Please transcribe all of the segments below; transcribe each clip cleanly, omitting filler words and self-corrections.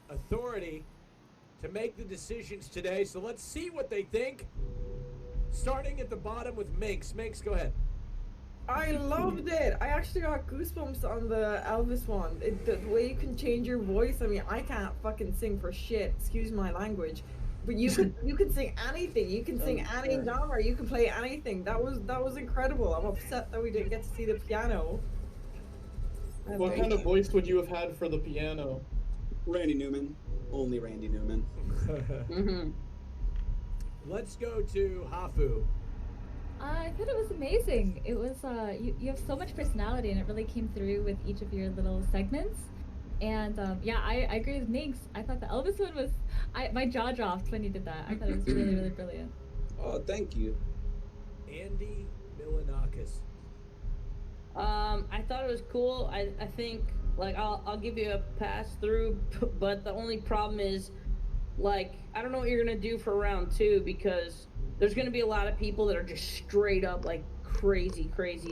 authority to make the decisions today. So let's see what they think. Starting at the bottom with Minx. Minx, go ahead. I loved it. I actually got goosebumps on the Elvis one. The way you can change your voice. I mean, I can't fucking sing for shit. Excuse my language. But you could sing anything. You can sing any genre. You can play anything. That was incredible. I'm upset that we didn't get to see the piano. What kind of voice would you have had for the piano? Randy Newman. Only Randy Newman. Let's go to Hafu. I thought it was amazing. It was you have so much personality, and it really came through with each of your little segments. And yeah, I agree with Minx. I thought the Elvis one was my jaw dropped when you did that. I thought it was really, really brilliant. Oh, thank you. Andy Milanakis. I thought it was cool. I think like I'll give you a pass through, but the only problem is like I don't know what you're gonna do for round 2 because there's gonna be a lot of people that are just straight up like crazy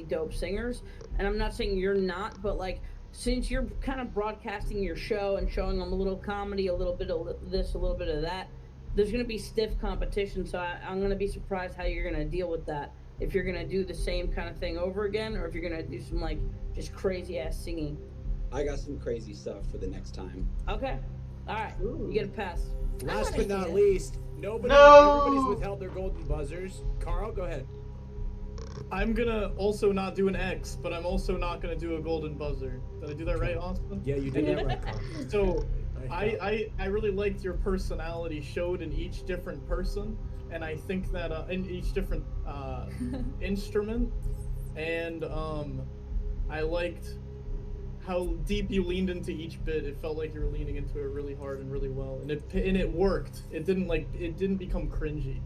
dope singers, and I'm not saying you're not, but like since you're kind of broadcasting your show and showing them a little comedy, a little bit of this, a little bit of that, there's gonna be stiff competition. So I'm gonna be surprised how you're gonna deal with that. If you're gonna do the same kind of thing over again, or if you're gonna do some like just crazy ass singing. I got some crazy stuff for the next time. Okay. All right. You get a pass. Last but not least, everybody's withheld their golden buzzers. Carl, go ahead. I'm gonna also not do an X, but I'm also not gonna do a golden buzzer. Did I do that right, Austin? Yeah, you did that right, Carl. So, I really liked your personality showed in each different person, and I think that in each different instrument, and I liked how deep you leaned into each bit. It felt like you were leaning into it really hard and really well, and it worked. It didn't become cringy.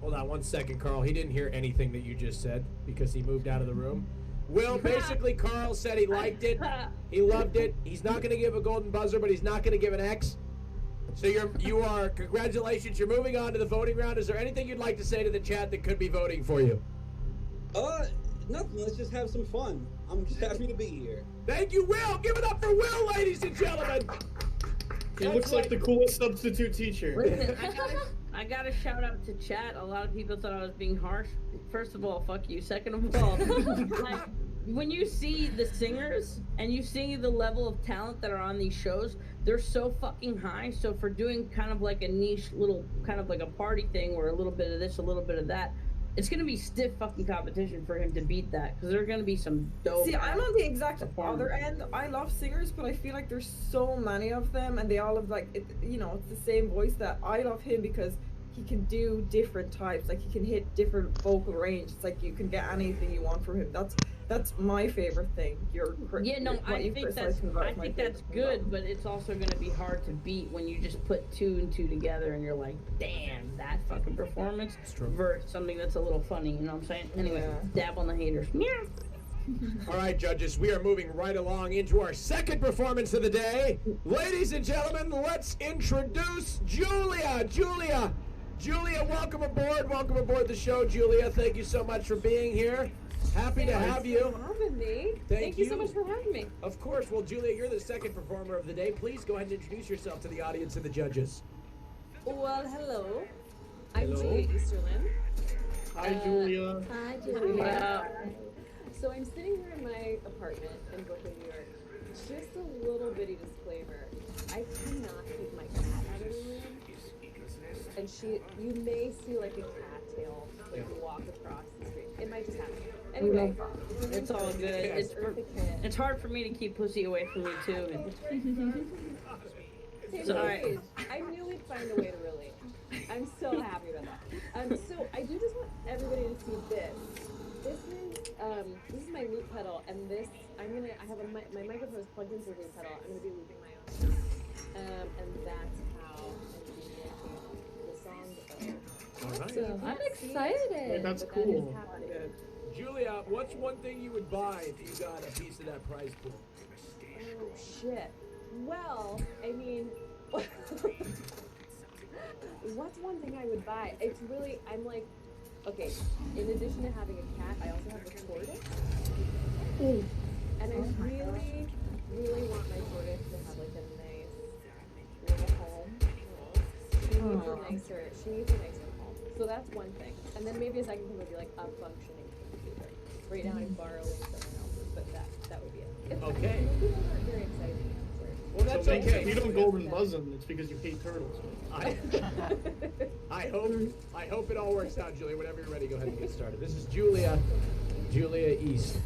Hold on 1 second, Carl. He didn't hear anything that you just said because he moved out of the room. Will, basically, Carl said he liked it. He loved it. He's not going to give a golden buzzer, but he's not going to give an X. So you are, congratulations. You're moving on to the voting round. Is there anything you'd like to say to the chat that could be voting for you? Nothing. Let's just have some fun. I'm just happy to be here. Thank you, Will. Give it up for Will, ladies and gentlemen. He looks like the coolest substitute teacher. Listen, I gotta shout out to chat. A lot of people thought I was being harsh. First of all, fuck you. Second of all, like, when you see the singers and you see the level of talent that are on these shows, they're so fucking high. So for doing kind of like a niche little, kind of like a party thing where a little bit of this, a little bit of that, it's gonna be stiff fucking competition for him to beat that because there's gonna be some dope. See, I'm on the exact other end. I love singers, but I feel like there's so many of them, and they all have like, it's the same voice. That I love him because he can do different types. Like he can hit different vocal range. It's like you can get anything you want from him. That's my favorite thing. I think that's good, but it's also going to be hard to beat when you just put 2 and 2 together and you're like, damn, that fucking performance versus something that's a little funny, you know what I'm saying? Anyway, dab on the haters. Meow. All right, judges, we are moving right along into our second performance of the day. Ladies and gentlemen, let's introduce Julia. Julia, welcome aboard. Welcome aboard the show, Julia. Thank you so much for being here. Happy to have you. Having me. Thank you so much for having me. Of course. Well, Julia, you're the second performer of the day. Please go ahead and introduce yourself to the audience and the judges. Well, hello. I'm Julia Easterlin. Hi, Julia. Hi, Julia. So I'm sitting here in my apartment in Brooklyn, New York. Just a little bitty disclaimer. I cannot keep my cat out of the room. And you may see like a cattail like walk across the street. It might just happen. Anyway, it's all good. It's hard for me to keep pussy away from me too. Sorry. I knew we'd find a way to relate. I'm so happy about that. So I do just want everybody to see this. This is my loop pedal, and I have my microphone is plugged into the loop pedal. I'm gonna be looping my own stuff. And that's how I'm making the song. Right. So I'm excited. Wait, that's cool. Julia, what's one thing you would buy if you got a piece of that prize pool? Oh shit. Well, I mean, what's one thing I would buy? It's really, I'm like, okay, in addition to having a cat, I also have a tortoise. And I really, really want my tortoise to have like a nice needs a nicer. She needs a nicer home. So that's one thing. And then maybe a second thing would be like a functioning computer. Right now I'm borrowing someone else's, but that would be it. It's Okay. Maybe those aren't very exciting answers. Well, that's so Minx, okay. if you don't golden buzz them, it's because you hate turtles. I hope it all works out, Julia. Whenever you're ready, go ahead and get started. This is Julia East.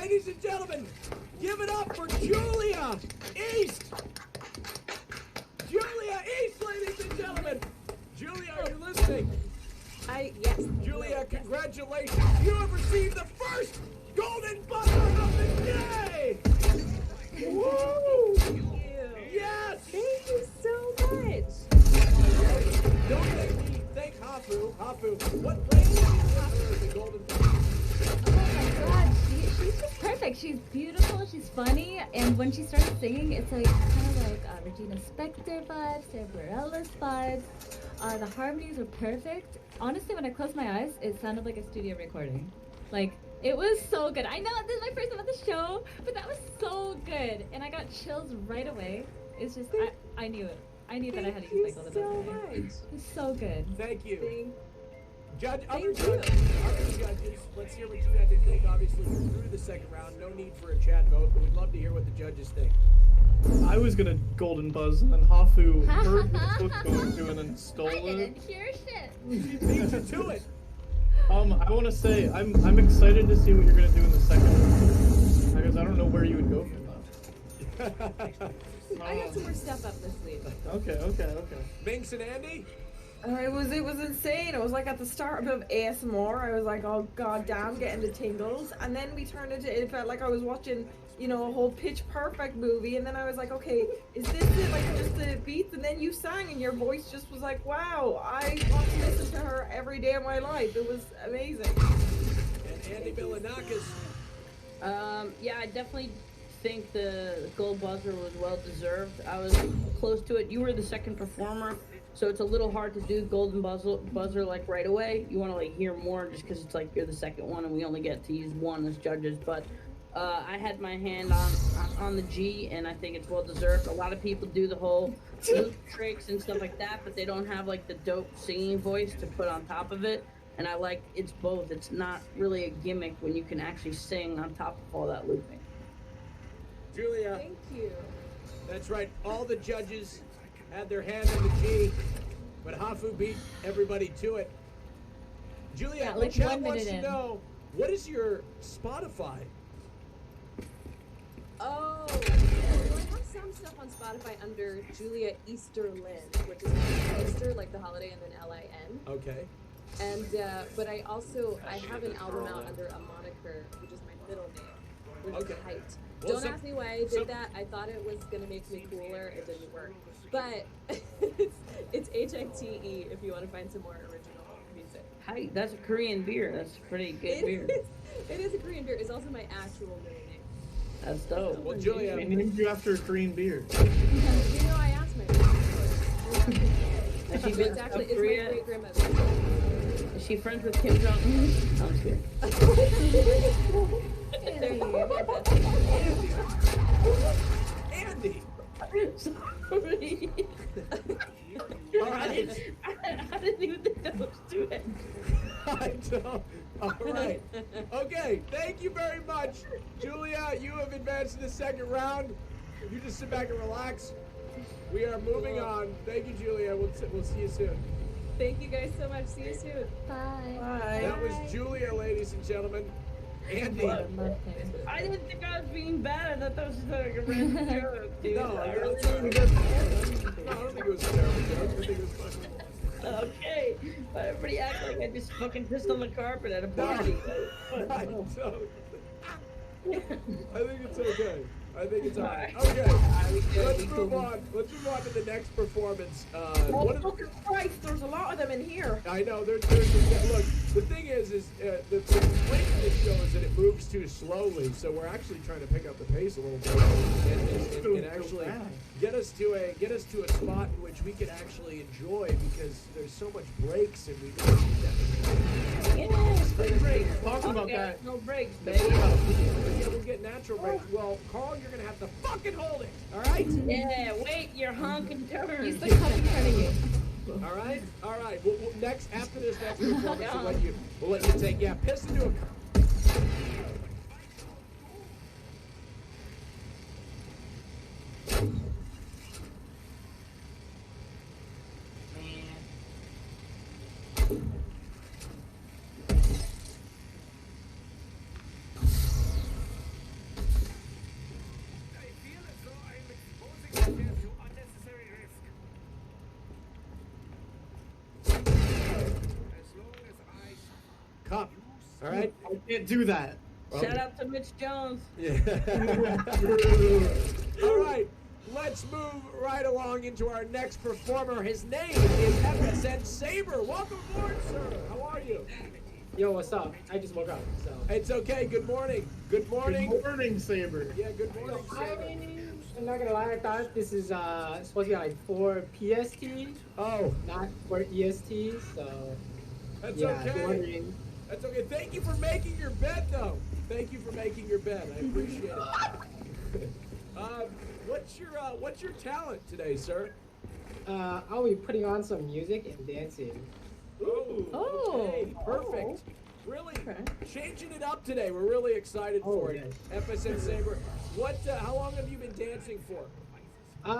Ladies and gentlemen, give it up for Julia East. Julia East, ladies and gentlemen. Julia, are you listening? Yes. Julia, Yes. congratulations. You have received the first golden buzzer of the day. Woo! Thank you. Yes. Thank you so much. Don't thank me. Thank Hafu. Hafu, what brings you as the golden buzzer? Oh my god, she's just perfect. She's beautiful, she's funny, and when she started singing, it's like kind of like Regina Spektor vibes, Sarah Bareilles vibes. The harmonies were perfect. Honestly, when I closed my eyes, it sounded like a studio recording. Like, it was so good. I know this is my first time on the show, but that was so good, and I got chills right away. It's just, I knew it. I knew that I had to use my golden so buzzer. much. It was so good. Thank you. Thank Other you. judges, let's hear what you had to think. Obviously, you're through the second round. No need for a chat vote, but we'd love to hear what the judges think. I was gonna golden buzz, and then Hafu heard what I was going to and then stole I it. didn't hear shit. She beat you to it. I want to say I'm excited to see what you're gonna do in the second one, because I don't know where you would go from that. I got some more stuff up this sleeve. Okay. Minx and Andy? It was insane. It was like at the start of ASMR, I was like, oh god damn, getting the tingles, and then we turned into, it felt like I was watching, you know, a whole Pitch Perfect movie, and then I was like, okay, is this it, like just the beats? And then you sang, and your voice just was like, wow, I want to listen to her every day of my life. It was amazing. And Andy Milanakis. Yeah, I definitely think the gold buzzer was well deserved. I was close to it. You were the second performer, so it's a little hard to do golden buzzer like right away. You want to like hear more just because it's like you're the second one and we only get to use one as judges. But I had my hand on the G, and I think it's well deserved. A lot of people do the whole loop tricks and stuff like that, but they don't have like the dope singing voice to put on top of it. And I like it's both. It's not really a gimmick when you can actually sing on top of all that looping. Julia, Thank you. that's right. All the judges had their hand on the G, but Hafu beat everybody to it. Julia, Yeah, the like chat 1 wants minute to in. know, what is your Spotify? Oh, well, I have some stuff on Spotify under Julia Easterlin, which is Easter, like the holiday, and then L-I-N. Okay. And but I have an album out under a moniker, which is my middle name, which Okay. is Height. Well, Don't ask me why I did that. I thought it was gonna make me cooler. It didn't work. But it's HITE if you want to find some more original music. Hi, that's a Korean beer. That's pretty good beer. It is a Korean beer. It's also my actual middle name. That's dope. Well, Julia, I named you after a Korean beer. You know, I asked my mom. Has she been It's to actually South it's my Korea? great grandmother. Is she friends with Kim Jong Un? I'm just kidding. There you go. Andy. Sorry. All right. I didn't even think that was too heavy. I don't. All right. Okay. Thank you very much, Julia. You have advanced to the second round. You just sit back and relax. We are moving on. Thank you, Julia. We'll see you soon. Thank you guys so much. See you soon. Bye. Bye. That was Julia, ladies and gentlemen. Andy. I love him. I didn't think I was being bad. I thought that was just like a random joke, dude. No, I I really don't didn't No, I don't think it was a terrible joke. I think it was funny. Okay, but everybody act like I just fucking pissed on the carpet at a party. I don't. I think it's okay. I think it's alright. Alright. Okay. Let's we move cool. on. Let's move on to the next performance. Oh, One of fucking Christ, there's a lot of them in here. I know. Look, the thing is the complaint of this show is that it moves too slowly. So we're actually trying to pick up the pace a little bit and actually get us to a spot in which we can actually enjoy, because there's so much breaks and we don't need that. Yeah, spring break. Talking about Okay, that. No breaks, baby. Yeah, we'll get natural breaks. Well, Carl, you're gonna have to fucking hold it. All right. Yeah, wait, you're honking turn. He's the cup in front of you. All right. All right. We'll next after this next performance, we'll let you take. Yeah, piss into a cup. right? I can't do that. Shout out to Mitch Jones. Yeah. All right, let's move right along into our next performer. His name is FSN Saber. Welcome aboard, sir. How are you? Yo, what's up? I just woke up, so. It's okay. Good morning. Good morning. Good morning, Saber. Yeah, good morning, Saber. I'm not gonna lie, I thought this is supposed to be like for PST, Oh, not for EST, so. that's yeah, okay. wondering. That's okay. Thank you for making your bed, though. Thank you for making your bed. I appreciate it. What's your talent today, sir? I'll be putting on some music and dancing. Oh. Okay, perfect. Really Okay. changing it up today. We're really excited for it. yes. FSN Saber. How long have you been dancing for? Oh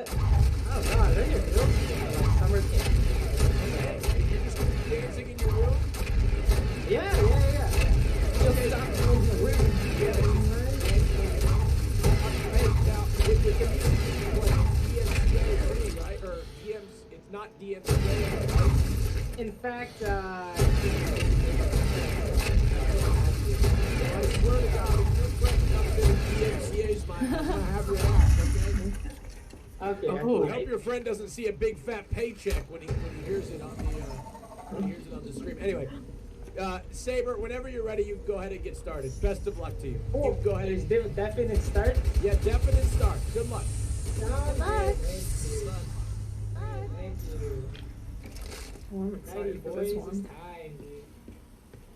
god, really? Summer camp. Okay. You're just dancing in your room? Yeah. Okay, stop moving the room. Yeah. Hey, now, with the music, what, DMCA, right? Or DMs, it's not DMCA, right? In fact, I swear to God, if your friend comes in and DMCA's mine, I'm gonna have your ass, okay? okay. I hope your friend doesn't see a big fat paycheck when he hears it on the stream. Anyway, Saber, whenever you're ready, you can go ahead and get started. Best of luck to you. Oh, Go ahead. there's definite start. Yeah, definite start. Good luck. Good luck. Thank you. Oh, I'm excited for this It's one. time, dude.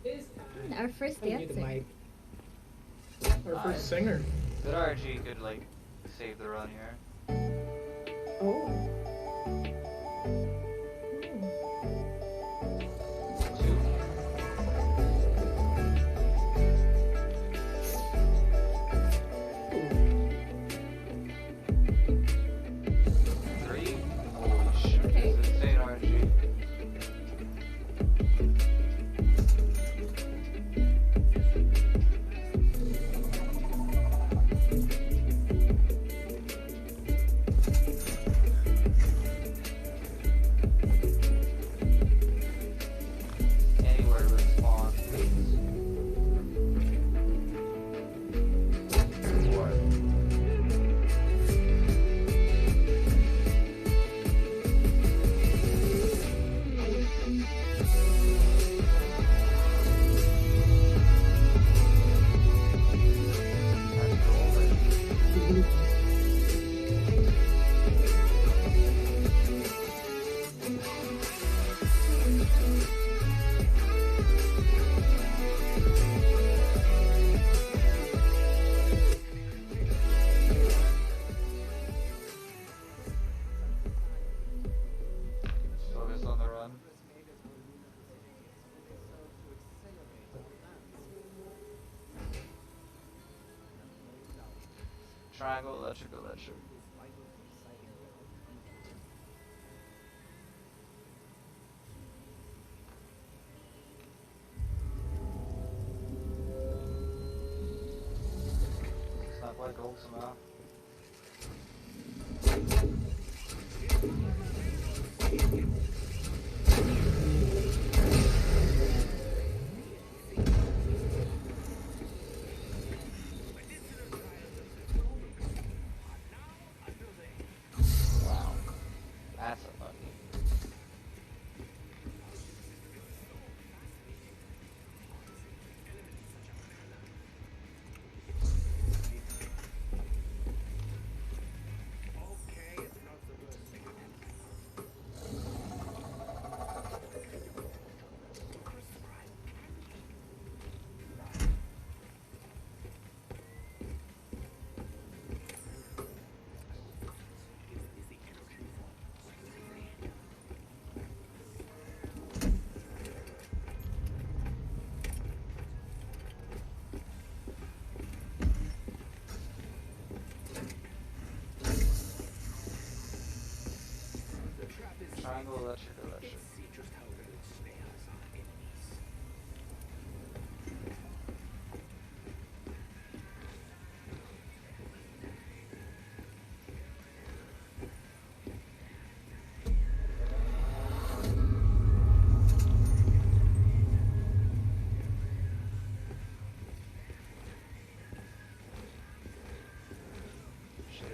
It's time. Our first Let me get the dancer. mic. Our first singer. Good RNG could like save the run here. Oh. Two. Three. Holy shit. Okay. This is insane RNG. Anywhere to spawn, please. Four. That's golden. Focus on the run. Triangle, electric, electric. It's not like gold somehow. Wow. That's unlucky. Triangle, electric, electric.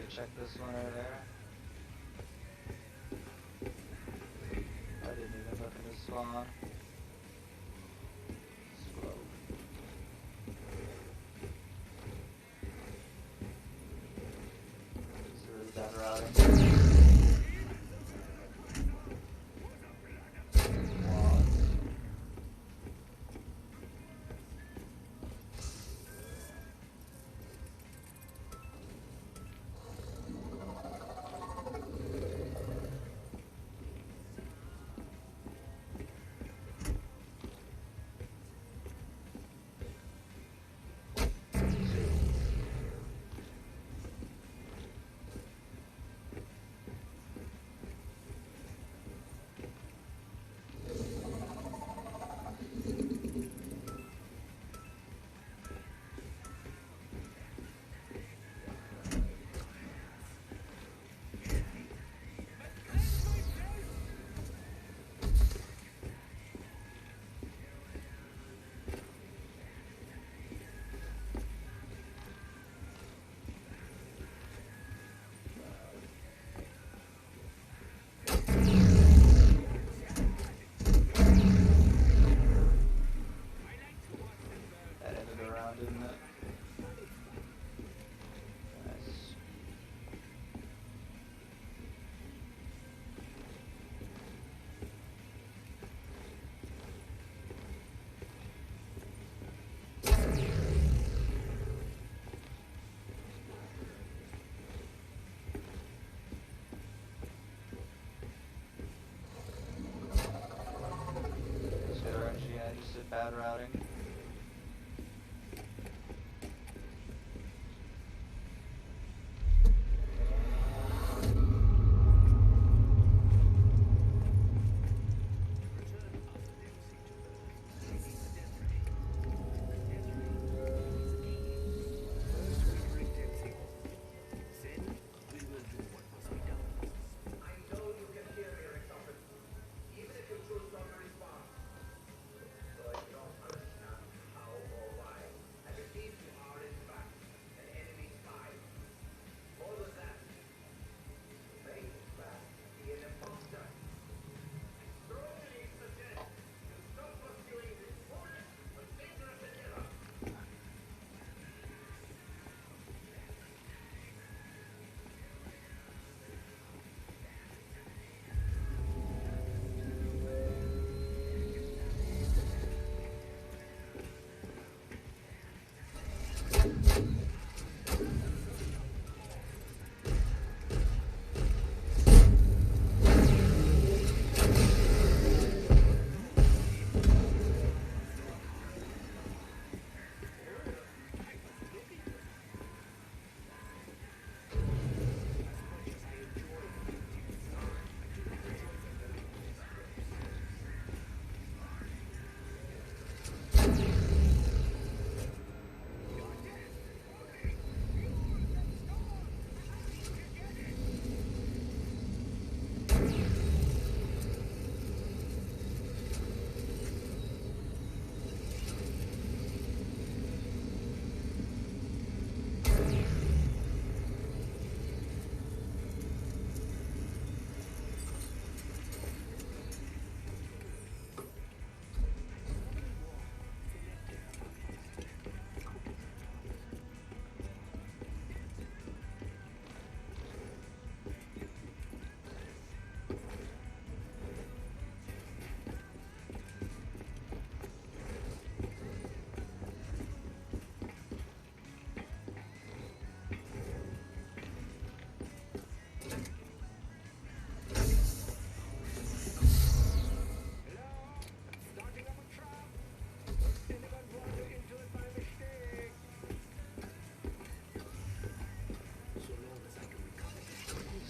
check this one over there. I didn't even look at his spawn. Slow. This is really bad routing. Bad routing.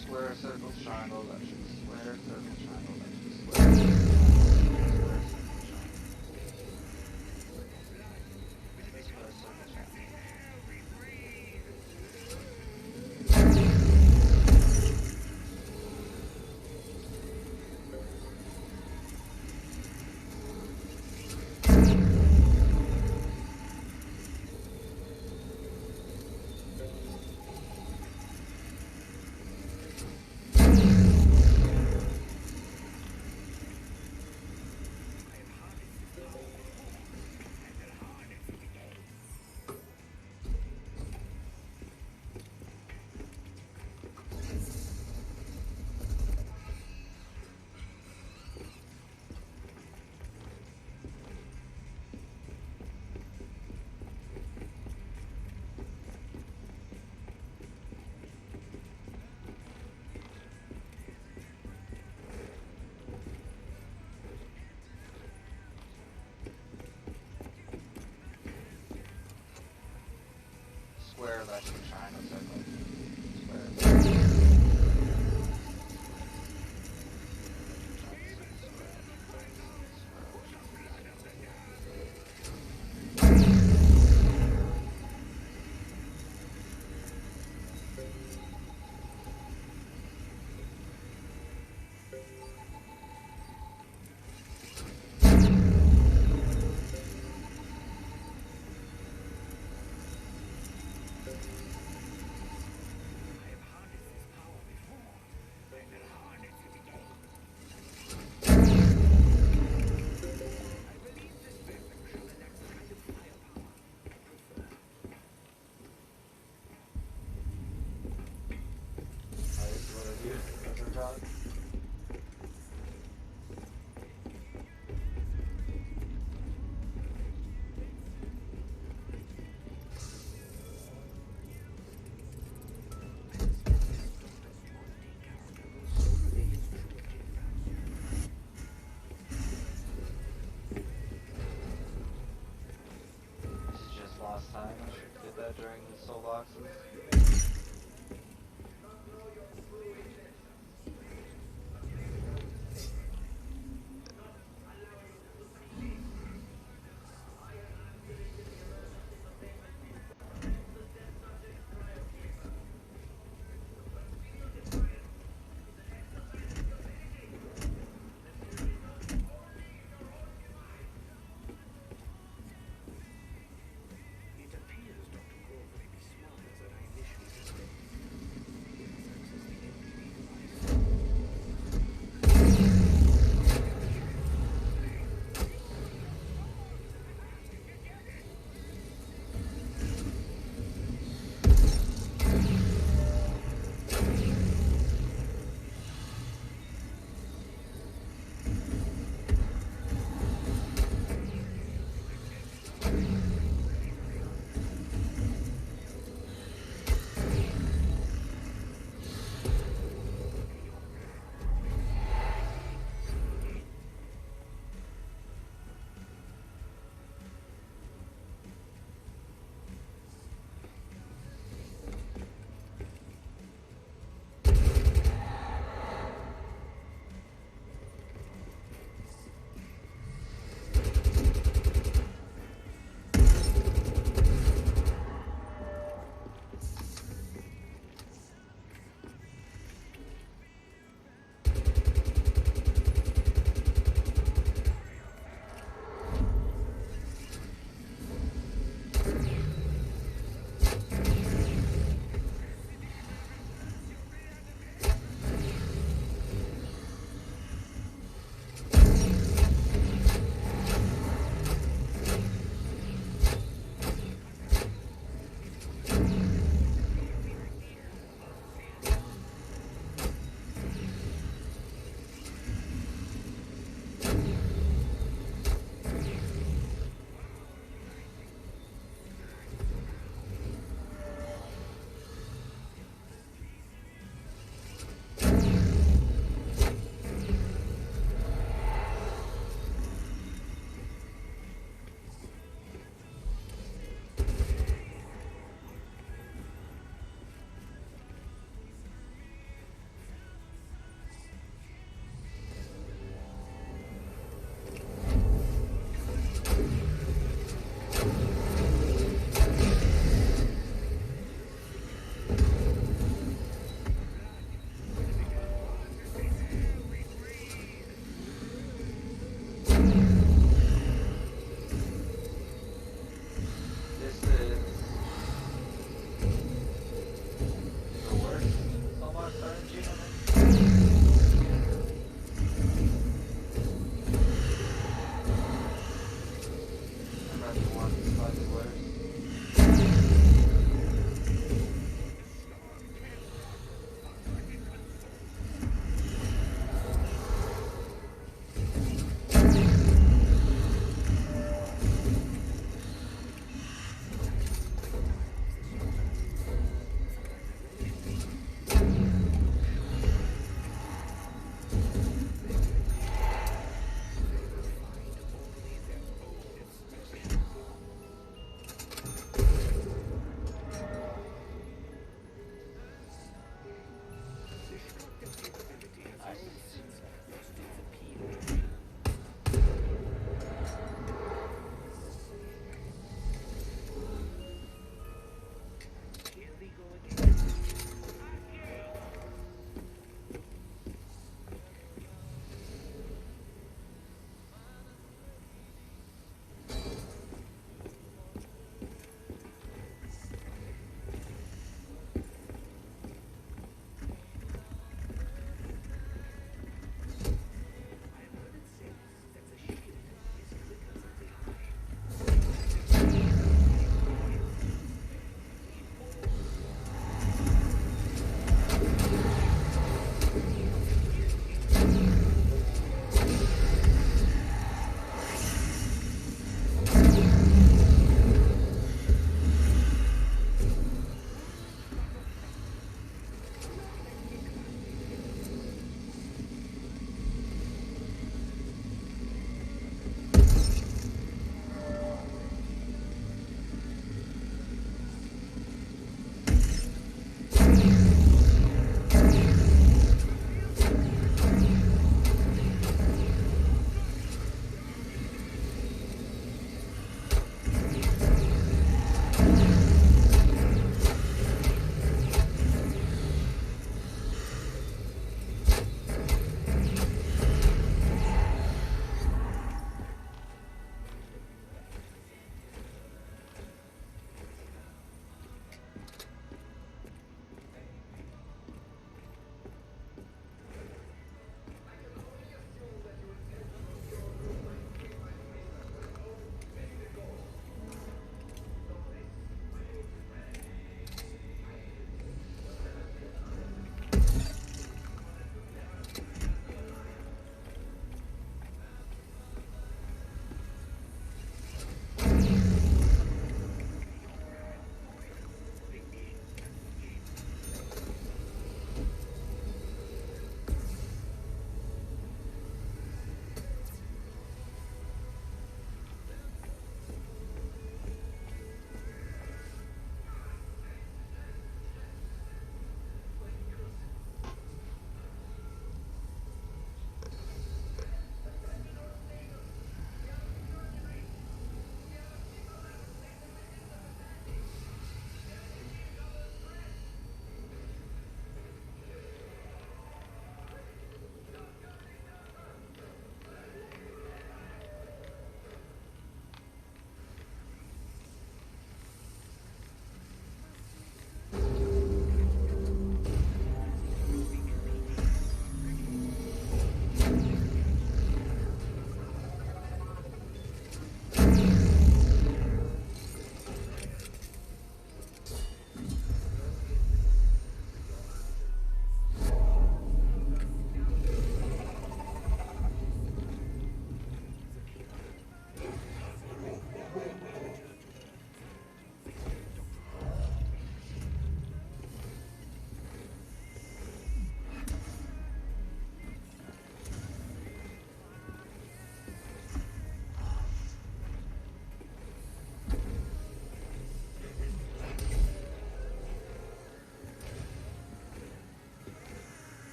Square, circle, triangle, that's square, circle, triangle, that's square. Square, circle, Square, electric, triangle, circle. Square. This is just lost time. I should get that during the soul boxes.